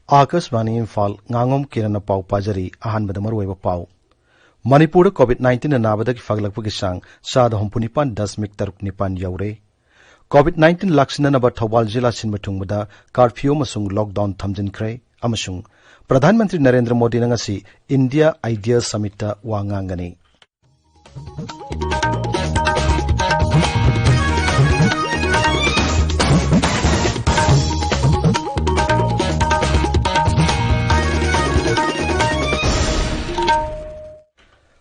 Akashvani Imphal Ngangom Kiran Pau Pajari Ahanbada Maruiba Pau Manipur COVID-19 na nabadagi faglakpagi sang sada humpunipan dasmik taruk nipan yaure COVID-19 laksina na Thawal jila sinbatungmada curfew masung lockdown thamjinkhre amasung Pradhan Mantri Narendra Modi na ngasi India Idea Summit ta wangangani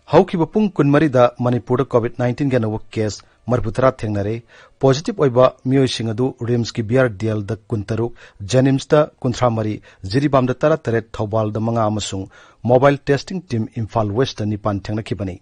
Haukiba pung kunmarida Manipur COVID-19 ga nawa case marputara thengnare positive oiba mioi singadu rims ki BRDL da kuntaruk Janims da kuntramari Jiribam da tara taret Thawal da manga amasung mobile testing team Imphal West da nipan thengna khibani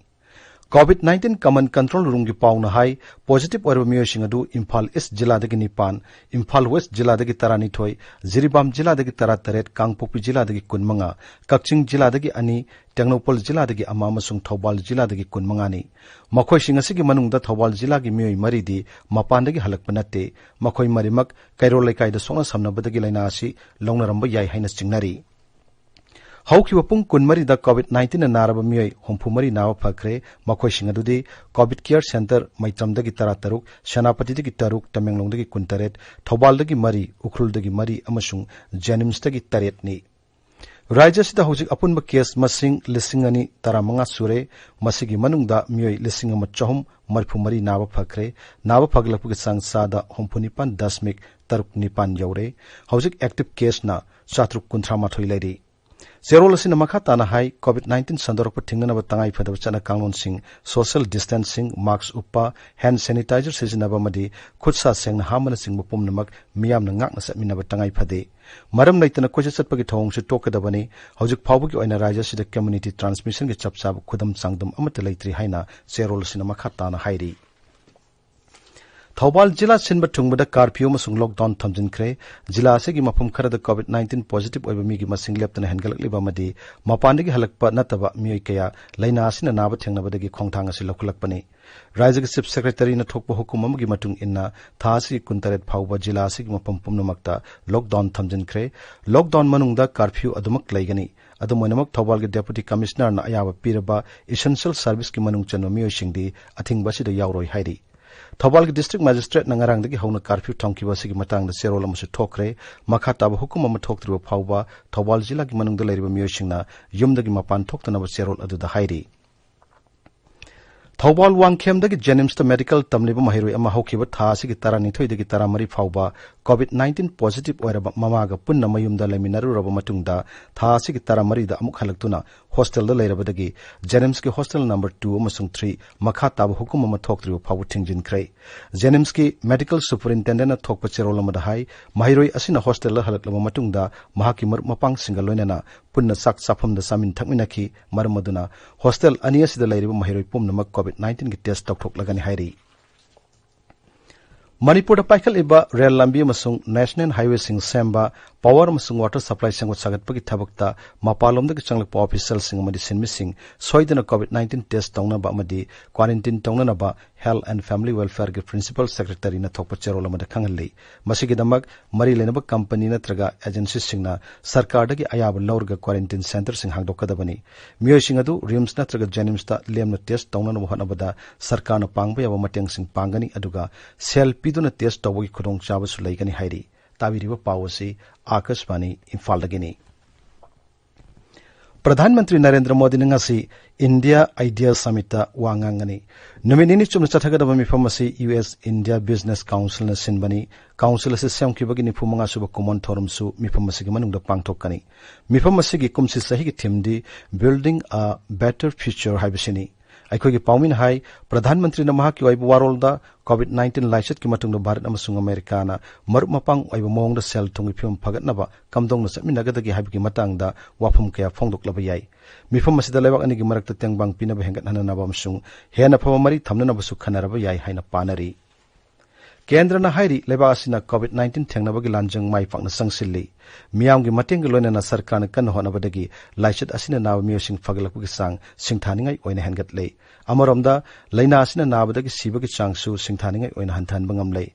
COVID-19 command control room gi pauna hai positive oiba mioi singadu Imphal East jila da gi nipan Imphal West jila da gi tarani thoi Jiribam jila da gi tara taret Kangpokpi jila da gi kunmanga Kakching jila da gi ani Tengnopol jila dagi ama amasung Thawal jila dagi kun mangani makhoi sing asigi manungda Thawal jila gi mioi maridi mapandagi halakpa natte makhoi marimak kairo laikai da songna samnabadagi laina asi longnaramba yai haina chingnari haukiwa pung kunmari da COVID-19 na naraba mioi homphumari nawa phakre makhoi sing adudi COVID care center maitramdagi tarataruk Senapati dagi taruk Tamenglongdagi kuntaret Thawal dagi mari Ukhrul dagi mari amasung Janims dagi taret ni Raja sida hojik apunba case masing lisingani taramanga sure masigi manungda mioi lisingama chahum marphumari nawa phakre nawa phaglapug sang sada hompunipan dasmik taruk nipan yaure hojik active case na chatruk kunthama thoi lairi Zerol asina makha tana hai COVID-19 sandorok pathingna ba tangai phadab chana kanglon sing social distancing mask uppa hand sanitizer sejinaba madi khutsa sengna hamana sing bupum namak miyam na ngakna satmina ba tangai phade maram naitana koja chatpagi thong su tokadabani hojik phawbugi oina raja sida community transmission ge chapchab khudam sangdum amata leitri haina Zerol asina makha tana hairi Thawal jila sinba thungbada curfew masung lockdown thamjinkhre jila asegi mafum kharada COVID-19 positive oiba migi masing leptana hengalakliba madi mapandagi halakpa nataba mioi kaya laina asina naba thengnabadagi khongthang asi lokhulakpani Rajya Chief Secretary na thokpa hukum amagi matung inna thasi kuntaret phawba jila asegi mafum pumnamakta lockdown thamjinkhre lockdown manungda curfew adumak laigani adumoinamak Thawal ge Deputy Commissioner na ayaba piraba essential service ki manung chanwa mioi singdi athingba sida yauroi hairi Thawal District Magistrate na ngarang dagi hauna curfew thongkiba sigi matang da serol amusu thokre makha taba hukum am thoktriba phawba Thawal jila gi manung da leiriba miyosingna yumdagi mapan thoktana ba serol adu da hairi Thawal wangkhem dagi Janims ta medical tamliba mahiroi ama haukiba tha sigi tarani thoi dagi taramari phawba COVID-19 positive oiraba mamaga punna mayumda leminaru raba matungda tha sigi taramari da amuk halaktuna hostel da leiraba dagi Janims ki hostel number 2 amasung 3 makha taba hukum ama thoktriba phawu thingjin krai Janims ki medical superintendent na thokpa cherol amada hai mahiroi asina hostel la halaklaba matungda mahaki mapang singal loinana punna sak safam da samin thakminaki marmaduna hostel ani asida leiriba mahiroi pumnamak COVID-19 ki test tokthok lagani hairi Manipur da paikal iba rail lambi amasung national highway sing semba power amasung water supply sangot sagatpagi thabakta mapalom da changlakpa official sing amadi sinmi sing soidana COVID-19 test tongna ba amadi quarantine tongna na ba health and family welfare ge principal secretary na thokpa cherol amada khangalli masigi damak mari lenaba company na traga agency singna sarkar da gi ayab lawrga quarantine center sing hangdokadabani miyo sing adu rims na traga Janims ta lemna test tongna na hanabada sarkar na pangba yaba mateng sing pangani aduga sel piduna test tawagi khudong chawa su laigani hairi tabiriba pawasi Akashvani Imphal dagini Pradhan Mantri Narendra Modi ngasi India Idea Summit ta wangangani numinini chumna chathagadaba mifam asi US India Business Council na sinbani council ase semkibagi ni phumanga suba common forum su mifam asigi manungda pangthokani mifam asigi kumsi sahi gi thimdi building a better future haibisini Aikogi paumin hai Pradhan Mantri na mahaki waibu warolda COVID-19 laisat ki matungda Bharat amasung America na marup mapang waibu mongda sel thongi phim phagatnaba kamdong na satminagadagi haibigi matangda wafum kaya phongdoklaba yai mifam asida lewak ani gi marakta tengbang pinaba hengat hananaba amasung hena phawamari thamnanaba su khanaraba yai haina panari Kendra na hairi leba asina COVID-19 thengnabagi lanjang mai pakna sangsilli miyamgi mateng loina na sarkar na kan honabadagi laichat asina nawa miyosing faglakpagi sang singthaningai oina hengatle amaromda laina asina nabadagi sibagi changsu singthaningai oina hanthan bangam lei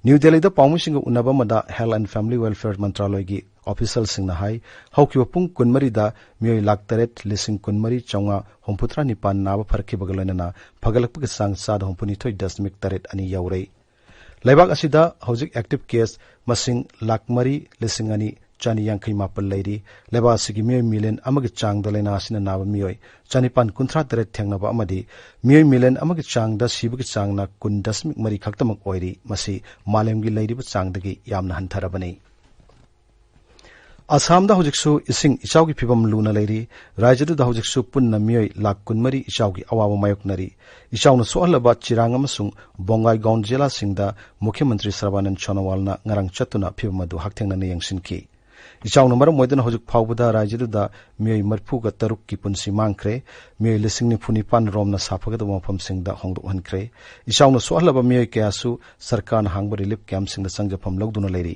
New Delhi da paumising unaba mada Health and Family Welfare Mantraloy gi official सिंगना हाई हौकिबा पुंग कुनमरीदा मियोय लाख तरेट लिसिंग कुनमरी चौंगा हुंपुत्रा निपान नाबा फरखिबगा लोइनना फगलकपग सांग साद हुंपुनिथोय दशमिक तरेट अनि यावरे लेबाक असिदा हौजिक एक्टिव केस मसिंग लाख मरी लिसिंग अनि चानी यांखै मापल लैरी लेबा सिगी मियोय मिलियन अमगे चांग दलेना असिना नाबा मियोय चानिपान कुंथ्रा तरेट थेंगनबा अमदी मियोय मिलियन अमगे चांग दा सिबगे चांगना कुन दशमिक मरी खक्तमक ओइरी मसी मालेमगी लैरिबा चांगदगी यामना हंथरबने असमदा हौजिकसु इसिंग इचाउगी फिबम लूना लैरी राज्यदुदा हौजिकसु पुन्ना मियोय लाख कुनमरी इचाउगी अवाबा मायोकनरी इचाउना सोहलबा चिरांग अमसुंग बोंगाई गाउन जिला सिंगदा मुख्यमंत्री सर्बानंद सोनोवालना ngarang चतुना फिबमदु हक्थेंगना यंगसिनकी इचाउना मरम मोइदना हौजिक फावबदा राज्यदुदा मियोय मरफुगा तरुक की पुनसि मांगख्रे मियोय लिसिंग निफुनिपान रोमना साफगदबा मफमसिंगदा होंगदोकहनख्रे इचाउना सोहलबा मियोय कयासु सरकारना हांगबा रिलीफ कैंपसिंगदा संगजफम लौदुना लैरी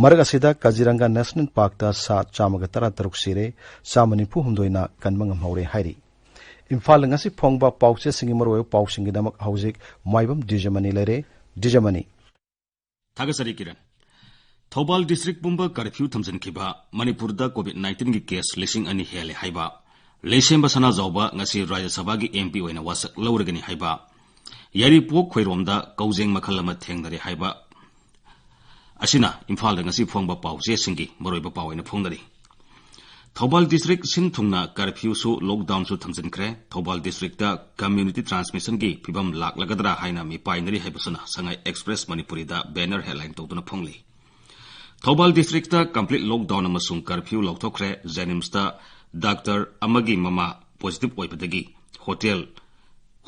मरग असिदा काजीरंगा नेशनल पार्क दा सा चामगा तरा तरुक सिरे चामनिफु हुमदोइना कनमंगम हौरे हाइरी Imphal ngasi phongba pauche singi maro pausingi damak hauzik maibam Dwijamani lere Dwijamani Thagasari Kiran Thobal district pumba curfew thamjan khiba Manipur da COVID-19 gi case lising ani hele haiba lesemba sana jawba ngasi Rajya Sabha gi MP oina wasak lawragani haiba yari pok khoiromda kaujeng makhalama thengnare haiba Asina Imphal da ngasi phongba pauche singi maroiba pawaina phongdari Thobal district sin thungna curfew su lockdown su thamjan khre Thobal district da community transmission gi phibam lak lagadra haina mi painari haibasuna sangai express Manipuri da banner headline tawduna phongli Thobal district da complete lockdown amasung curfew lokthokre Janims da doctor amagi mama positive oibadagi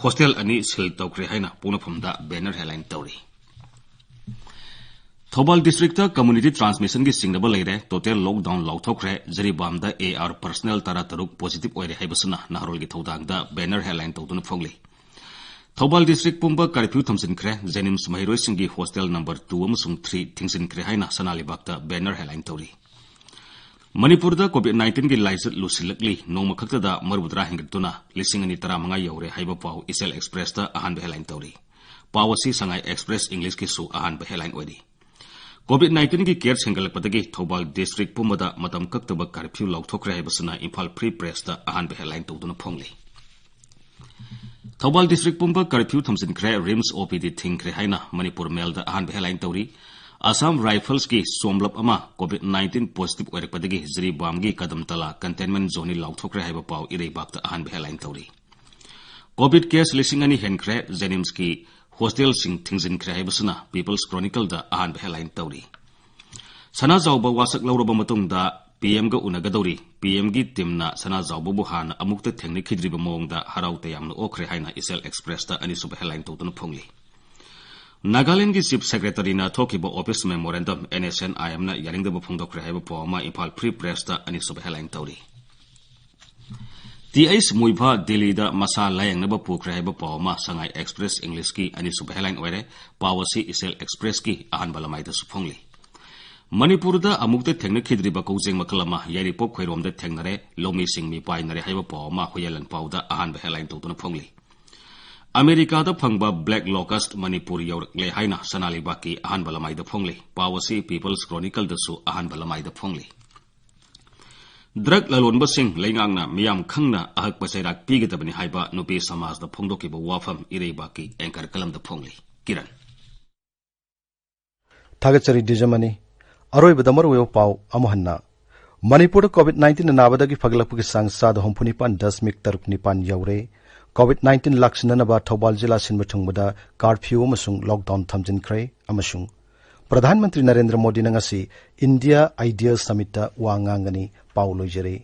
hostel ani sil tawkre haina punafam da banner headline tawri Thobal district da community transmission gi singnaba leire total lockdown lokthokre Maibam da AR personnel tara taruk positive oire haibasuna naharol gi thodang da banner headline tawduna phongli Thobal district pumba curfew thamsin khre Janims mahiroi singi hostel number 2 amasung 3 thingsin khre haina sanalibak da banner headline tawri Manipur da COVID-19 gi laisat lusilakli nongma khakta da marbudra hingatuna lising ani tara manga yaure haiba pau isel express da ahan headline tawri pawasi sangai express english ki su ahan headline oidi COVID-19 ki care sengalakpadagi Thobal district pumada matam kaktaba curfew lokthokre haibasuna Imphal Free Press da ahan headline tawduna phongli Thobal district pumba curfew thamsin khre Rims OPD thingkhre haina Manipur Mail da ahan headline tawri Assam Rifles ki somlap ama COVID-19 positive oirakpadagi Maibam gi kadam tala containment zone lokthokre haiba pau ireibak da ahan headline tawri COVID case lising ani henkhre Janims ki hostel sing thingzin khre haibasuna People's Chronicle da ahan headline tawri sana jawba wasak lawraba matung da PM ga unagadori PM gi timna sana jawba bu han amukta thengni khidriba mong da haraute yamna okhre haina isel express da ani sub headline tawtuna phongli Nagaland gi chief secretary na thokiba office memorandum NSN IM na yaringda bu phongdokre haiba pawma Imphal Free Press da ani sub headline tawri TS Muiba Delhi da masa layang na ba pukre haiba pawma sangai express English ki ani sub headline oire pawasi isel express ki ahan balamai da suphongli Manipur da amukta thengna khidriba kaujeng makalama yari pok khairom da thengnare lomi singmi painare haiba pawma hoyalan pawda ahan headline tawtuna phongli America da phangba black locust Manipur le haina sanali baki ahan balamai da phongli pawasi People's Chronicle da su ahan balamai da phongli Drug lalonba sing leingangna miyam khangna ahak pasairak pigitabani haiba nupi samaj da phongdokiba wafam ireibaki anchor kalam da phongli Kiran Thagachari Dwijamani Aroi badamaru pau amohanna Manipur COVID-19 nabadagi faglapagi sangsad hompunipan 10.36 yaure COVID-19 laksinanaba Thobal jila sinbathungbada curfew amasung lockdown thamjin khre amasung Pradhan Mantri Narendra Modi nangasi India Ideal Summit wa ngangani pau loijere